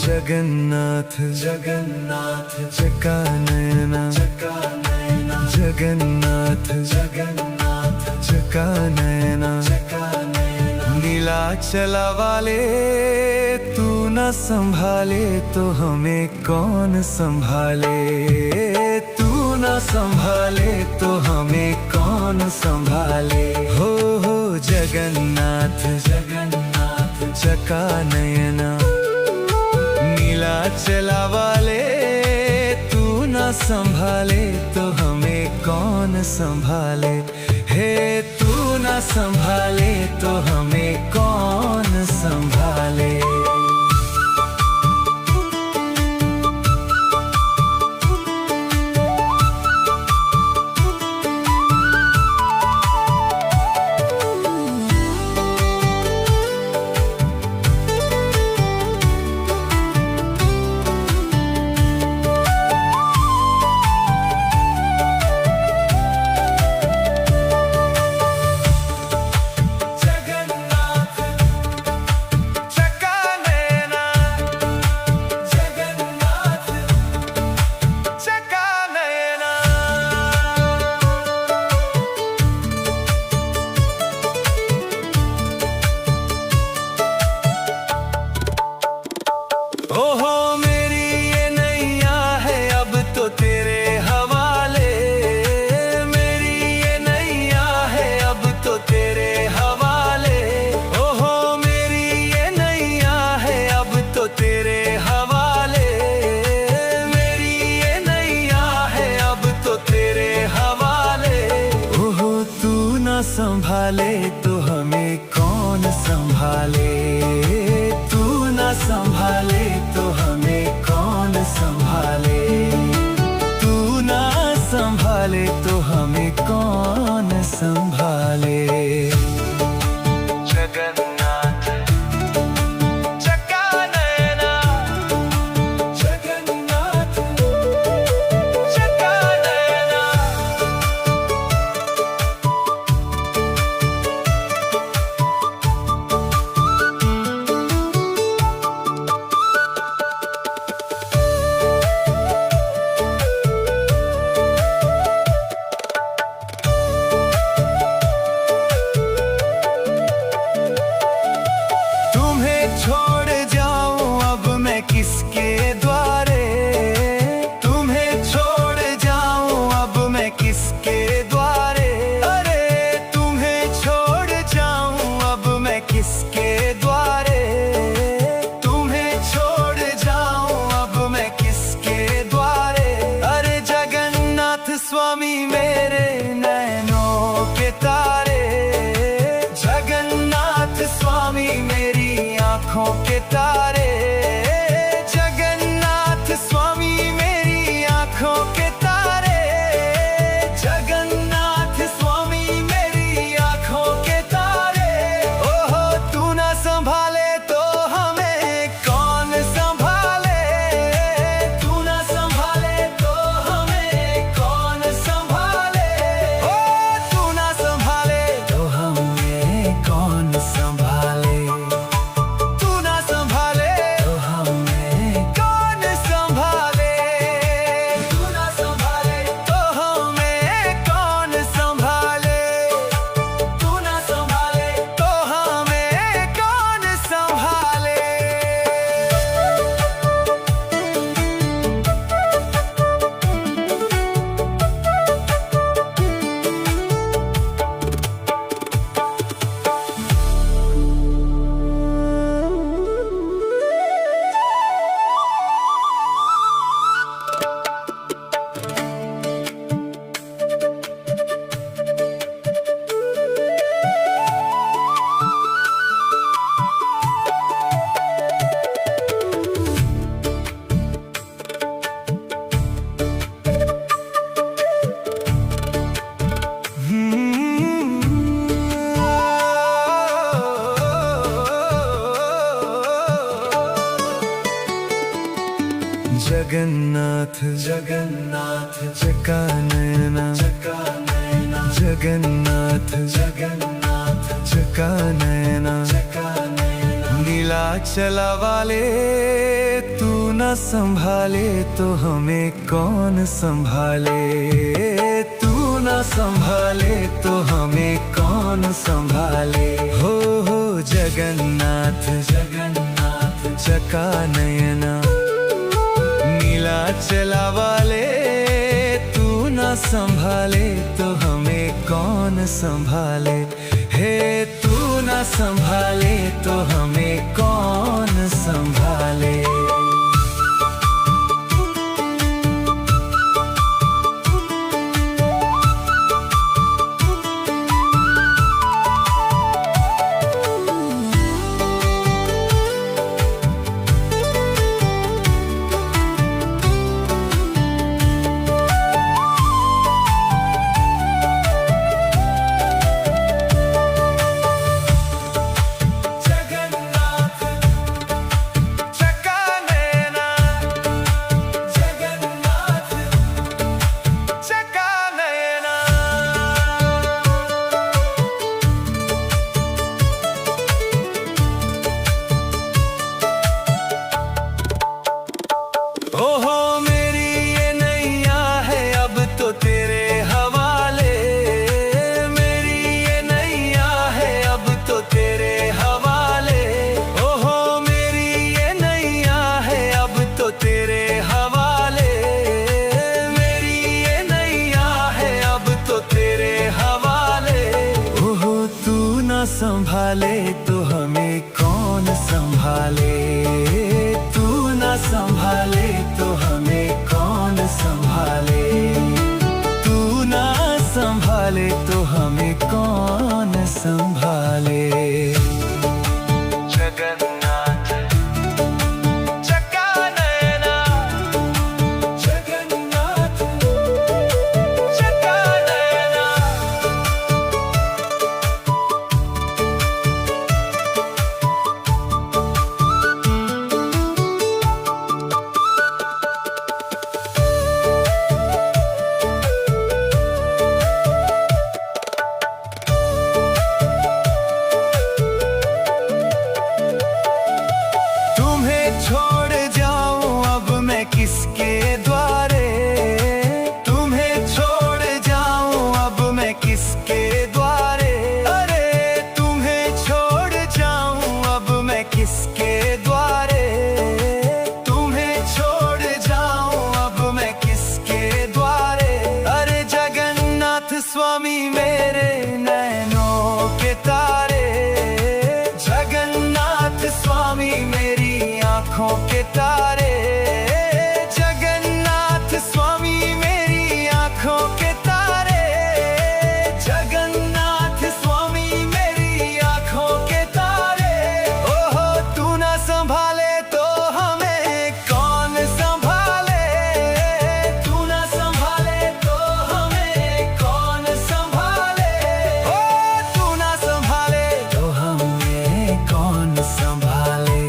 जगन्नाथ जगन्नाथ चकानयना चकानयना जगन्नाथ जगन्नाथ चकानयना चकानयना नीलाचला वाले तू न संभाले तो हमें कौन संभाले। तू न संभाले तो हमें कौन संभाले। हो जगन्नाथ जगन्नाथ चकानयना नीलाचला वाले तू न संभाले तो हमें कौन संभाले। हे तू न संभाले तो हमें कौन संभाले। ओहो मेरी ये नैया है अब तो तेरे हवाले। मेरी ये नैया है अब तो तेरे हवाले। ओहो मेरी ये नैया है अब तो तेरे हवाले। मेरी ये नैया है अब तो तेरे हवाले। ओहो तू न संभाले तो हमें कौन संभाले। तू न संभाले तो हमें कौन संभाले। तू न संभाले तो हमें कौन संभाले। जगन्नाथ चकानयना जगन्नाथ चकानयना छोड़ जाऊं अब मैं किसके द्वारे। तुम्हें छोड़ जाऊं अब मैं किसके द्वारे। अरे तुम्हें छोड़ जाऊं अब मैं किसके द्वारे। तुम्हें छोड़ जाऊं अब मैं किसके द्वारे। अरे जगन्नाथ स्वामी मेरे नैनों के तारे। जगन्नाथ स्वामी मेरी आँखों के तारे। जगन्नाथ स्वामी मेरी आँखों के तारे। जगन्नाथ स्वामी मेरी आँखों के तारे। ओहो तू न संभाले तो हमें कौन संभाले। तू न संभाले तो हमें कौन संभाले। ओ तू न संभाले तो हमें कौन संभाले। तू न जगन्नाथ चका नयना जगन्नाथ चका नयना नीलाचला वाले तू न संभाले तो हमें कौन संभाले, तू न संभाले तो हमें कौन संभाले। हो जगन्नाथ चका नयना नीलाचला वाले तू न संभाले तो हमें कौन संभाले। हे तू न संभाले तो हमें कौन संभाले। ओहो मेरी ये नैया है अब तो तेरे हवाले, मेरी ये नैया है अब तो तेरे हवाले। ओहो मेरी ये नैया है अब तो तेरे हवाले, मेरी ये नैया है अब तो तेरे हवाले। ओहो तू न संभाले तो हमें कौन संभाले, तू न संभाले तो हमें कौन संभाले, तू ना संभाले तो हमें कौन संभाले। जगन्नाथ चका नयना जगन्नाथ चका नयना छोड़ जाऊं अब मैं किसके द्वारे, तुम्हें छोड़ जाऊं अब मैं किसके द्वारे। अरे तुम्हें छोड़ जाऊं अब मैं किसके द्वारे, तुम्हें छोड़ जाऊं अब मैं किसके द्वारे। अरे जगन्नाथ स्वामी मेरे नैनों के तारे, जगन्नाथ स्वामी मेरी आँखों के तारे, जगन्नाथ स्वामी मेरी आँखों के तारे, जगन्नाथ स्वामी मेरी आँखों के तारे। ओहो तू न संभाले तो हमें कौन संभाले, तू न संभाले तो हमें कौन संभाले। ओ तू न संभाले तो हमें कौन संभाले,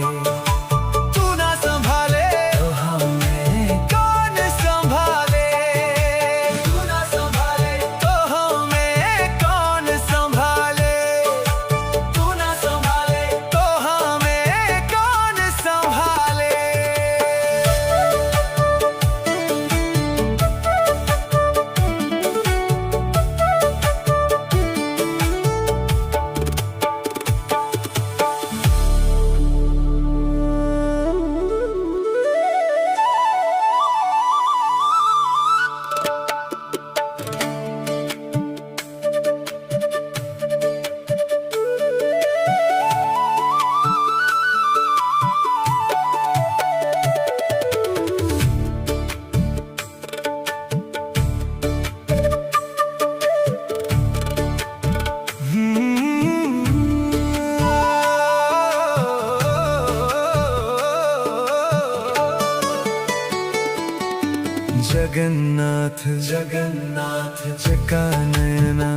जगन्नाथ चका नयना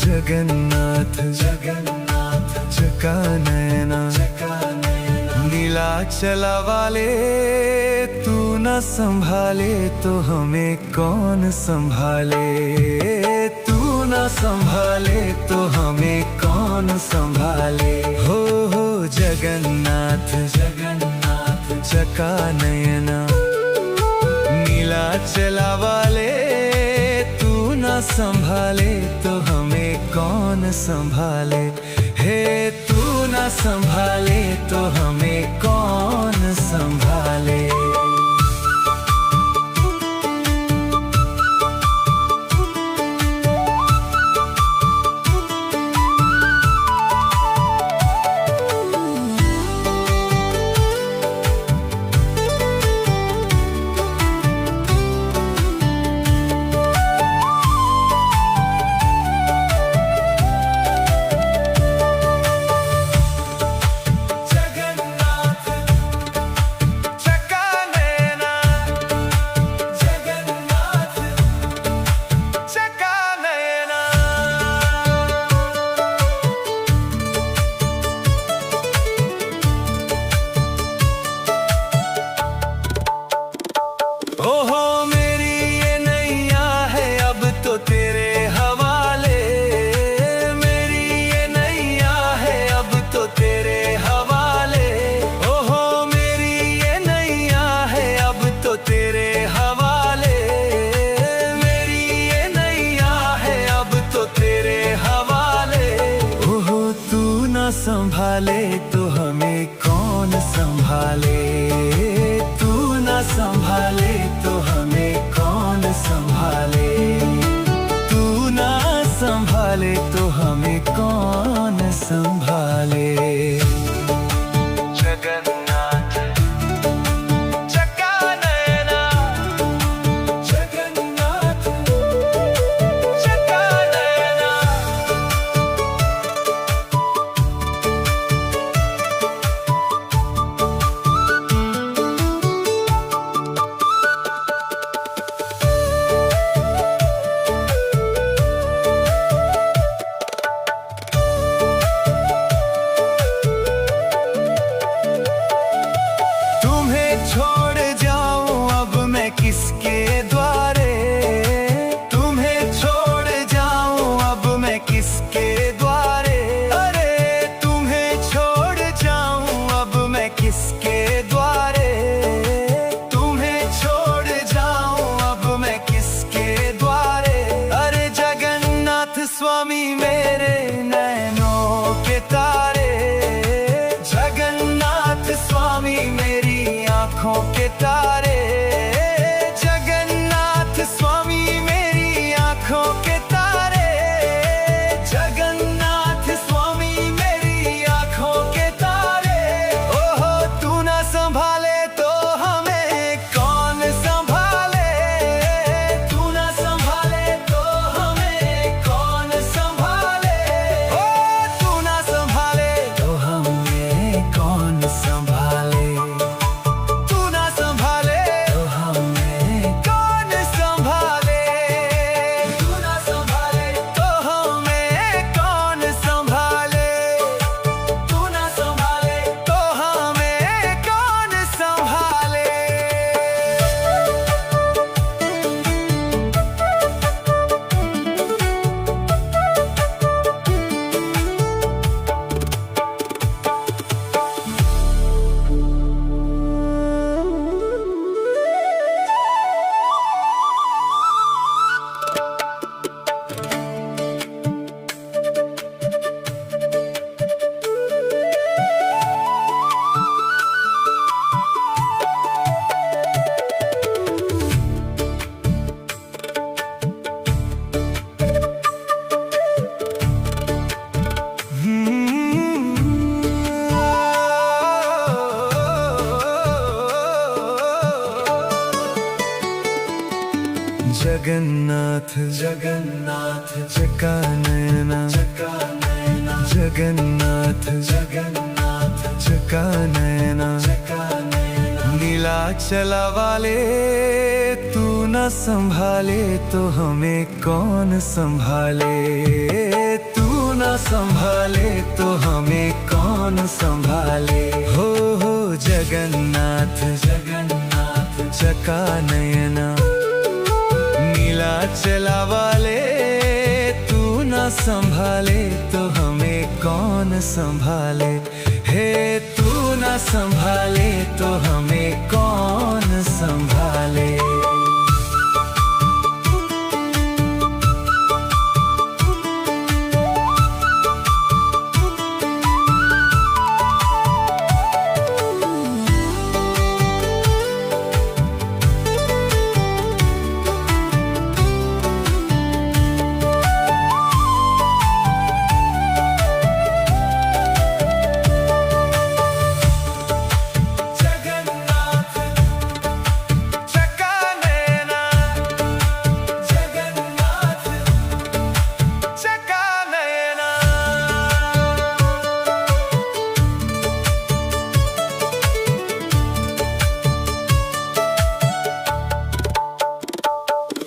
जगन्नाथ चका नयना नीलाचला वाले तू न ना संभाले तो हमें कौन संभाले, तू ना संभाले तो हमें कौन संभाले। हो जगन्नाथ जगन्नाथ चका नयना, नीलाचला वाले तू ना संभाले तो हमें कौन संभाले। हे तू ना संभाले तो हमें कौन संभाले। ओहो मेरी ये नैया है अब तो तेरे हवाले, मेरी ये नैया है अब तो तेरे हवाले। ओहो मेरी ये नैया है अब तो तेरे हवाले, मेरी ये नैया है अब तो तेरे हवाले। ओहो तू ना संभाले तो हमें कौन संभाले, तू ना संभाले तो हमें कौन संभाले, तू ना संभाले तो हमें कौन संभाले। जगन्नाथ चका नयना, जगन्नाथ चका नयना। छोड़ जाऊं अब मैं किसके द्वारे, तुम्हें छोड़ जाऊं अब मैं किसके द्वारे। अरे तुम्हें छोड़ जाऊं अब मैं किसके द्वारे, तुम्हें छोड़ जाऊं अब मैं किसके द्वारे। अरे जगन्नाथ स्वामी मेरे नैनों के तारे, जगन्नाथ स्वामी मेरी आँखों के तारे, जगन्नाथ स्वामी मेरी आँखों के तारे, जगन्नाथ स्वामी मेरी आँखों के तारे। ओहो तू ना संभाले तो हमें कौन संभाले, तू ना संभाले तो हमें कौन संभाले। ओ तू ना संभाले तो हमें कौन संभाले, जगन्नाथ जगन्नाथ चका नयना, जगन्नाथ जगन्नाथ चका नयना। नीलाचला वाले तू न संभाले तो हमें कौन संभाले, तू न संभाले तो हमें कौन संभाले। हो जगन्नाथ जगन्नाथ चका नयना, नीला चला वाले तू ना संभाले तो हमें कौन संभाले। हे तू ना संभाले तो हमें कौन संभाले।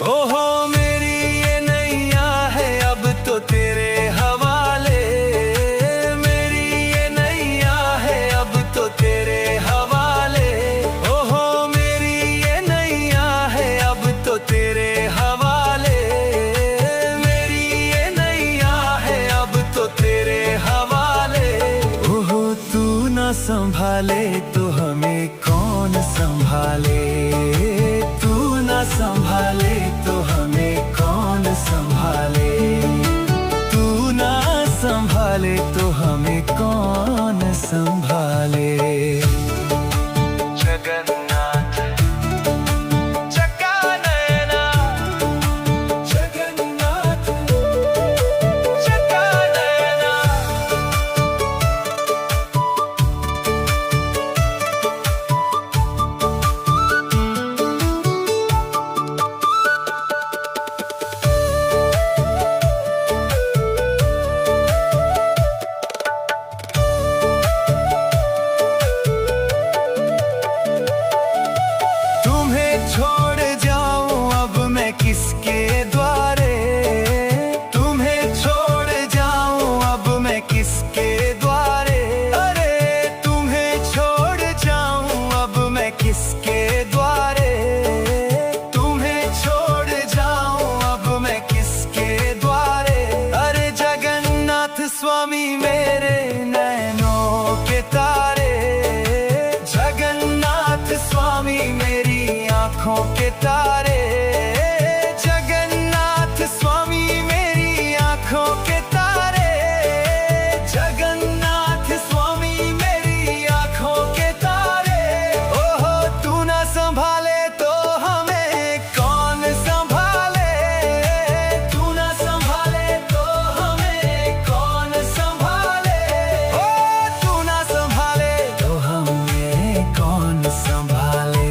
ओहो मेरी ये नैया है अब तो तेरे हवाले, मेरी ये नैया है अब तो तेरे हवाले। ओहो मेरी ये नैया है अब तो तेरे हवाले, मेरी ये नैया है अब तो तेरे हवाले। ओहो तू ना संभाले तो हमें कौन संभाले, तू ना संभाले तो हमें कौन संभाले, तू ना संभाले तो हमें कौन संभाले। जगन्नाथ चका नयना, जगन्नाथ चका नयना। छोड़ जाऊं अब मैं किसके द्वारे, तुम्हें छोड़ जाऊं अब मैं किसके द्वारे। अरे तुम्हें छोड़ जाऊं अब मैं किसके द्वारे, तुम्हें छोड़ जाऊं अब मैं किसके द्वारे। अरे जगन्नाथ स्वामी मेरे नैनों के तारे, जगन्नाथ स्वामी मेरी आँखों के तारे, जगन्नाथ स्वामी मेरी आँखों के तारे, जगन्नाथ स्वामी मेरी आँखों के तारे। ओहो तू ना संभाले तो हमें कौन संभाले, तू ना संभाले तो हमें कौन संभाले। ओ तू ना संभाले तो हमें कौन संभाले,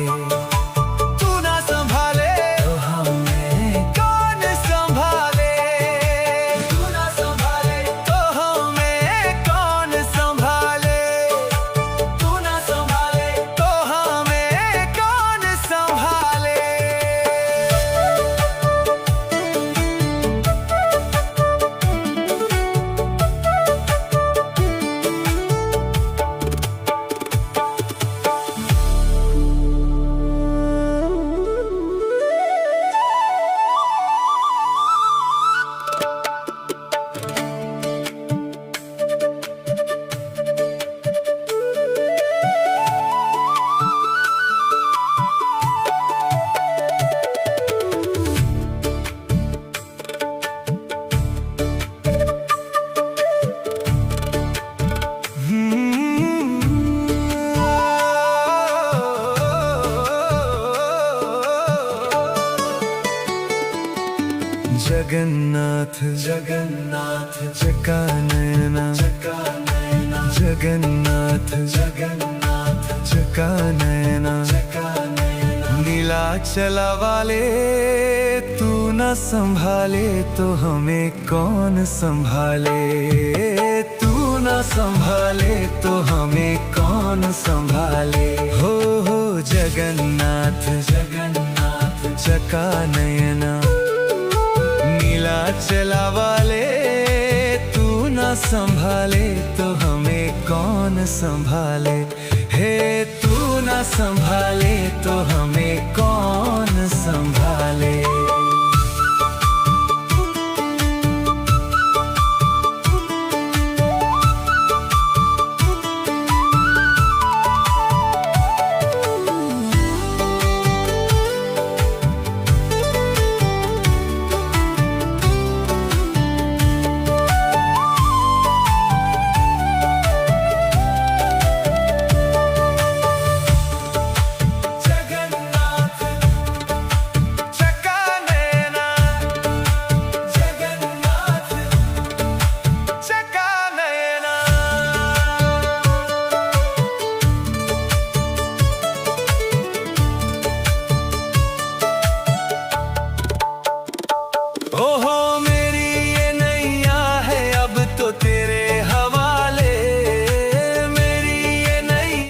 जगन्नाथ जगन्नाथ चका नयना, चका नयना, जगन्नाथ जगन्नाथ चका नयना, चका नयना। नीला चला वाले तू न संभाले तो हमें कौन संभाले, तू न संभाले तो हमें कौन संभाले। हो जगन्नाथ जगन्नाथ चका नयना, नीला चला वाले तू न संभाले तो हमें कौन संभाले। हे तू ना संभाले तो हमें कौन संभाले।